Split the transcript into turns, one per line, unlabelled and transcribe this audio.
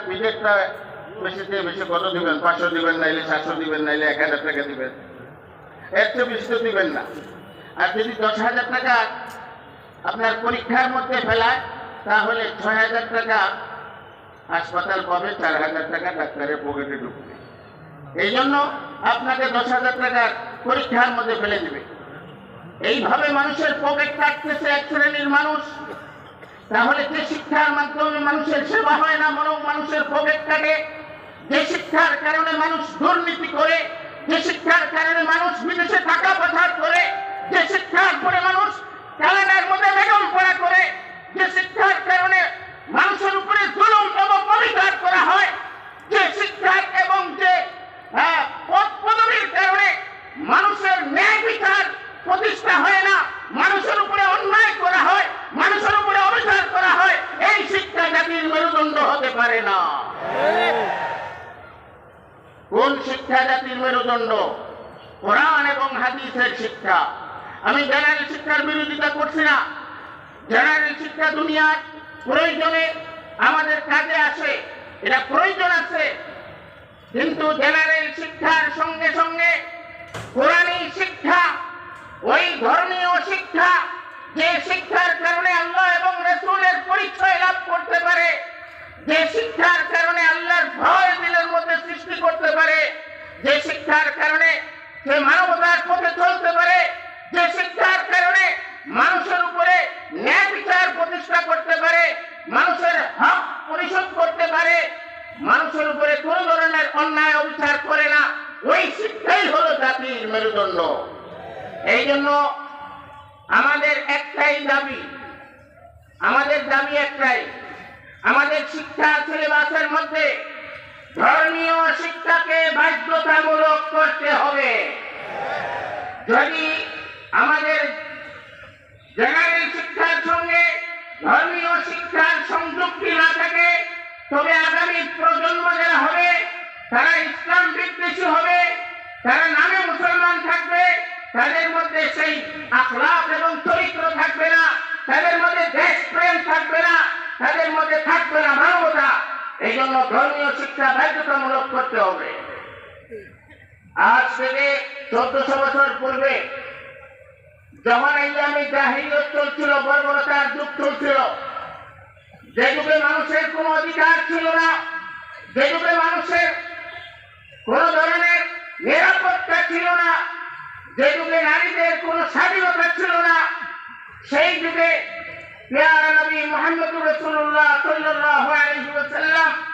বিদেশটা বেশি থেকে বেশি কত দিবেন? 500 দিবেন, নাইলে 700 দিবেন, নাইলে 1000 টাকা দিবেন, এর চেয়ে বেশি তো দিবেন না। আর যদি 10,000 টাকা আপনার পরীক্ষার মধ্যে ফেলায়, তাহলে 6,000 টাকা হাসপাতাল পাবে, 4,000 টাকা ডাক্তারের পকেটে ঢুকবে। এই জন্য আপনাকে 10,000 টাকার পরীক্ষার মধ্যে ফেলে দিবে। এইভাবে মানুষের পকেট কাটতেছে এক শ্রেণীর মানুষ। তাহলে যে শিক্ষার মাধ্যমে মানুষের সেবা হয় না, বরং মানুষের পকেট কাটে, যে শিক্ষার কারণে মানুষ দুর্নীতি করে, যে শিক্ষার কারণে মানুষ বিদেশে টাকা পাচার করে, যে শিক্ষার পরে মানুষ ক্যালেন্ডার মধ্যে বেগম পড়া করে, যে শিক্ষার কারণে মানুষের উপরে জুলুম এবং অবিচার করা হয়, যে শিক্ষার এবং যে পদ পদবীর কারণে মানুষের ন্যায় বিচার প্রতিষ্ঠা হয় না, মানুষের উপরে অন্যায় করা হয়, মানুষের উপরে অবিচার করা হয়, এই শিক্ষা জাতির মেরুদণ্ড হতে পারে না। কোন শিক্ষা জাতির মেরুদণ্ড? কোরআন এবং হাদিসের শিক্ষা। আমি জেনারেল শিক্ষার বিরোধিতা করছি না। জেনারেল শিক্ষা দুনিয়ার প্রয়োজনে আমাদের কাজে আসে, এটা প্রয়োজন আছে, কিন্তু জেনারেল শিক্ষার সঙ্গে সঙ্গে কোরআনী শিক্ষা, ওই ধর্মীয় শিক্ষা, যে শিক্ষার কারণে আল্লাহ এবং রাসূলের পরিচয় লাভ করতে পারে, যে শিক্ষার কারণে আল্লাহর ভয় দিলের মধ্যে সৃষ্টি করতে পারে, যে শিক্ষার কারণে সে মানবতার পথে চলতে পারে, যে শিক্ষার কারণে মানুষের উপরে ন্যায় বিচার প্রতিষ্ঠা করতে পারে, মানুষের হক পরিশোধ করতে পারে, মানুষের উপরে কোন ধরনের অন্যায় অবিচার করে না, ওই শিক্ষাই হলো জাতির মেরুদণ্ড। এই জন্য আমাদের একটাই দাবি, আমাদের দাবি একটাই, আমাদের শিক্ষা সিলেবাসের মধ্যে ধর্মীয় শিক্ষাকে বাধ্যতামূলক করতে হবে। যদি আমাদের জেনারেল শিক্ষার সঙ্গে ধর্মীয় শিক্ষার সংযুক্তি না থাকে, তবে আগামী প্রজন্ম যারা হবে তারা ইসলাম বিদ্বেষী হবে, তারা নামে মুসলমান থাকবে, তাদের মধ্যে সেই আখলাক এবং চরিত্র থাকবে না, তাদের মধ্যে দেশপ্রেম থাকবে না, তাদের মধ্যে থাকবে না মানবতা। এই জন্য ধর্মীয় শিক্ষা বাধ্যতামূলক করতে হবে। আজ থেকে 1400 বছর পূর্বে যখন ইসলামী জাহিলিয়ত চলছিল, বর্বরতার যুগ চলছিল, যে যুগে মানুষের কোনো অধিকার ছিল না, যে যুগে মানুষের কোন ধরনের নিরাপত্তা ছিল না, যে যুগে নারীদের কোনো স্বাধীনতা ছিল না, সেই যুগে পেয়ারা নবী মুহাম্মদুর রাসূলুল্লাহ সাল্লাল্লাহু আলাইহি ওয়াসাল্লাম